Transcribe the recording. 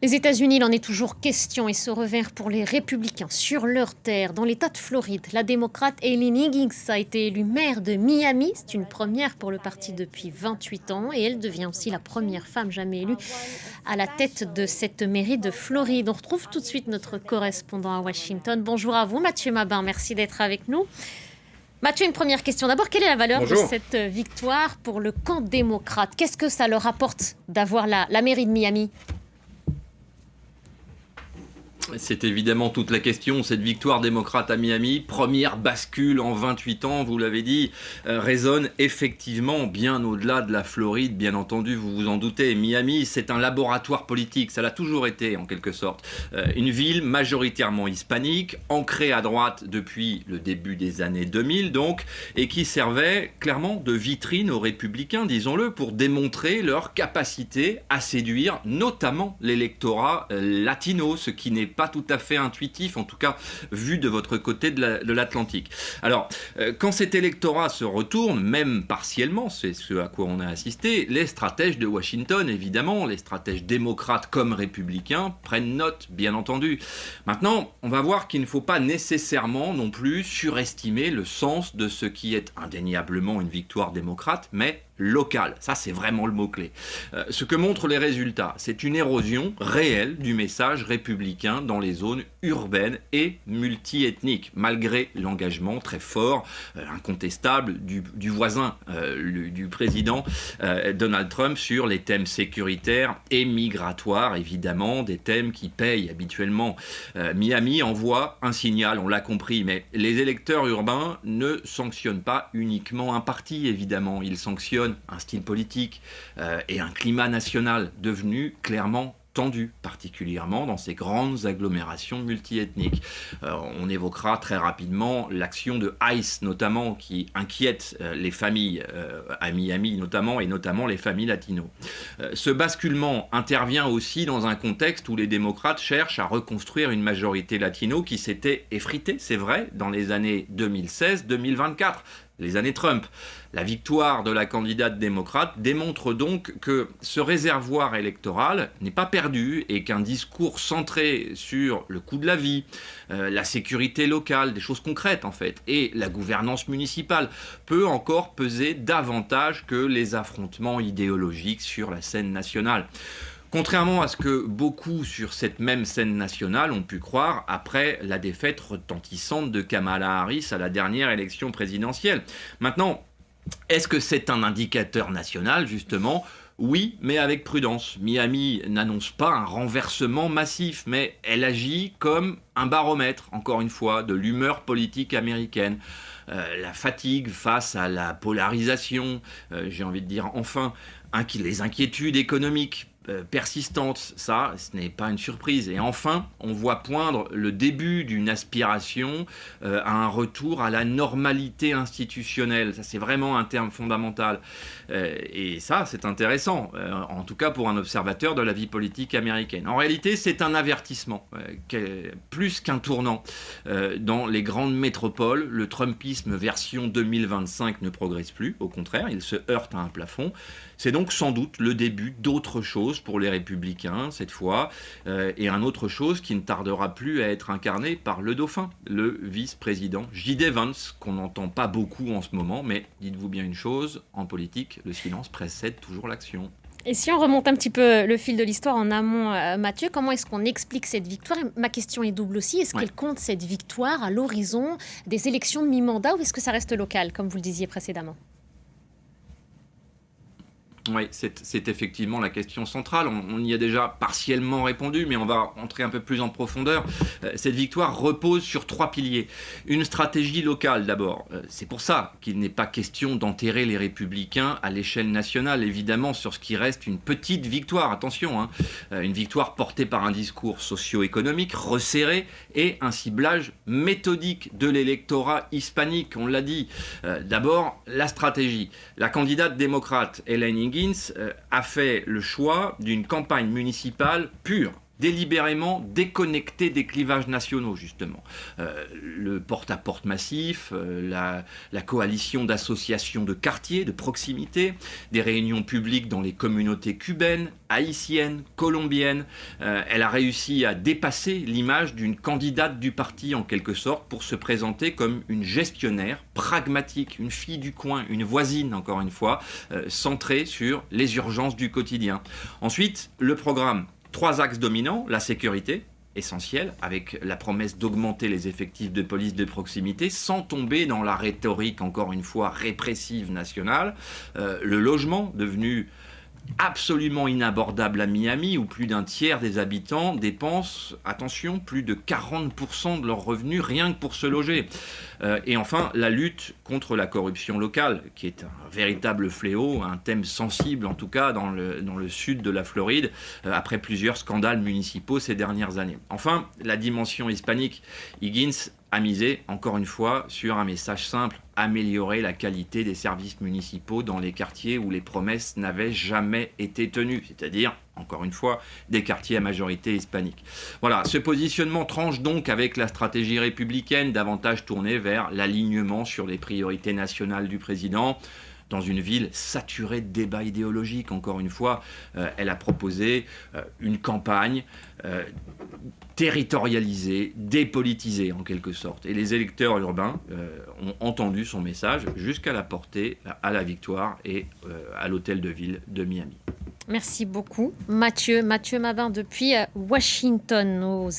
Les États-Unis, il en est toujours question et ce revers pour les républicains sur leur terre. Dans l'État de Floride, la démocrate Eileen Higgins a été élue maire de Miami. C'est une première pour le parti depuis 28 ans et elle devient aussi la première femme jamais élue à la tête de cette mairie de Floride. On retrouve tout de suite notre correspondant à Washington. Bonjour à vous, Mathieu Mabin. Merci d'être avec nous. Mathieu, une première question. D'abord, quelle est la valeur de cette victoire pour le camp démocrate? Qu'est-ce que ça leur apporte d'avoir la mairie de Miami? C'est évidemment toute la question, cette victoire démocrate à Miami, première bascule en 28 ans, vous l'avez dit, résonne effectivement bien au-delà de la Floride, bien entendu, vous vous en doutez. Miami, c'est un laboratoire politique, ça l'a toujours été en quelque sorte. Une ville majoritairement hispanique, ancrée à droite depuis le début des années 2000 donc, et qui servait clairement de vitrine aux républicains, disons-le, pour démontrer leur capacité à séduire notamment l'électorat latino, ce qui n'est pas tout à fait intuitif, en tout cas vu de votre côté de l'Atlantique. Alors, quand cet électorat se retourne, même partiellement, c'est ce à quoi on a assisté, les stratèges de Washington, évidemment, les stratèges démocrates comme républicains, prennent note, bien entendu. Maintenant, on va voir qu'il ne faut pas nécessairement non plus surestimer le sens de ce qui est indéniablement une victoire démocrate, mais local. Ça, c'est vraiment le mot-clé. Ce que montrent les résultats, c'est une érosion réelle du message républicain dans les zones urbaines et multiethniques, malgré l'engagement très fort, incontestable du voisin du président Donald Trump sur les thèmes sécuritaires et migratoires, évidemment, des thèmes qui payent habituellement. Miami envoie un signal, on l'a compris, mais les électeurs urbains ne sanctionnent pas uniquement un parti, évidemment, ils sanctionnent un style politique et un climat national devenu clairement tendu, particulièrement dans ces grandes agglomérations multiethniques. On évoquera très rapidement l'action de ICE, notamment, qui inquiète les familles à Miami, notamment, et notamment les familles latino. Ce basculement intervient aussi dans un contexte où les démocrates cherchent à reconstruire une majorité latino qui s'était effritée, c'est vrai, dans les années 2016-2024. Les années Trump. La victoire de la candidate démocrate démontre donc que ce réservoir électoral n'est pas perdu et qu'un discours centré sur le coût de la vie, la sécurité locale, des choses concrètes en fait, et la gouvernance municipale peut encore peser davantage que les affrontements idéologiques sur la scène nationale. Contrairement à ce que beaucoup sur cette même scène nationale ont pu croire après la défaite retentissante de Kamala Harris à la dernière élection présidentielle. Maintenant, est-ce que c'est un indicateur national, justement ? Oui, mais avec prudence. Miami n'annonce pas un renversement massif, mais elle agit comme un baromètre, encore une fois, de l'humeur politique américaine. La fatigue face à la polarisation, j'ai envie de dire enfin, les inquiétudes économiques persistantes, ça, ce n'est pas une surprise. Et enfin, on voit poindre le début d'une aspiration à un retour à la normalité institutionnelle. Ça, c'est vraiment un terme fondamental. Et ça, c'est intéressant, en tout cas pour un observateur de la vie politique américaine. En réalité, c'est un avertissement, plus qu'un tournant. Dans les grandes métropoles, le Trumpisme version 2025 ne progresse plus. Au contraire, il se heurte à un plafond. C'est donc sans doute le début d'autre chose pour les républicains, cette fois, et un autre chose qui ne tardera plus à être incarné par le dauphin, le vice-président J.D. Vance, qu'on n'entend pas beaucoup en ce moment, mais dites-vous bien une chose, en politique, le silence précède toujours l'action. Et si on remonte un petit peu le fil de l'histoire en amont, Mathieu, comment est-ce qu'on explique cette victoire? Ma question est double aussi. Est-ce qu'elle compte cette victoire à l'horizon des élections de mi-mandat ou est-ce que ça reste local, comme vous le disiez précédemment? Oui, c'est effectivement la question centrale. On y a déjà partiellement répondu, mais on va entrer un peu plus en profondeur. Cette victoire repose sur 3 piliers. Une stratégie locale d'abord. C'est pour ça qu'il n'est pas question d'enterrer les républicains à l'échelle nationale, évidemment, sur ce qui reste une petite victoire. Attention, hein, une victoire portée par un discours socio-économique resserré et un ciblage méthodique de l'électorat hispanique, on l'a dit. D'abord, la stratégie. La candidate démocrate, Eileen Higgins, a fait le choix d'une campagne municipale pure, délibérément déconnecté des clivages nationaux, justement. Le porte-à-porte massif, la coalition d'associations de quartiers, de proximité, des réunions publiques dans les communautés cubaines, haïtiennes, colombiennes. Elle a réussi à dépasser l'image d'une candidate du parti, en quelque sorte, pour se présenter comme une gestionnaire pragmatique, une fille du coin, une voisine, encore une fois, centrée sur les urgences du quotidien. Ensuite, le programme. 3 axes dominants, la sécurité, essentielle, avec la promesse d'augmenter les effectifs de police de proximité sans tomber dans la rhétorique, encore une fois, répressive nationale. Le logement, devenu absolument inabordable à Miami, où plus d'un tiers des habitants dépensent, attention, plus de 40% de leurs revenus rien que pour se loger. Et enfin, la lutte contre la corruption locale, qui est un véritable fléau, un thème sensible en tout cas dans le sud de la Floride, après plusieurs scandales municipaux ces dernières années. Enfin, la dimension hispanique. Higgins a misé, encore une fois, sur un message simple: améliorer la qualité des services municipaux dans les quartiers où les promesses n'avaient jamais été tenues, c'est-à-dire, encore une fois, des quartiers à majorité hispanique. Voilà, ce positionnement tranche donc avec la stratégie républicaine, davantage tournée vers l'alignement sur les priorités nationales du président. Dans une ville saturée de débats idéologiques, encore une fois, elle a proposé une campagne territorialisée, dépolitisée en quelque sorte. Et les électeurs urbains ont entendu son message jusqu'à la porter à la victoire et à l'hôtel de ville de Miami. Merci beaucoup, Mathieu Mabin depuis Washington. Nos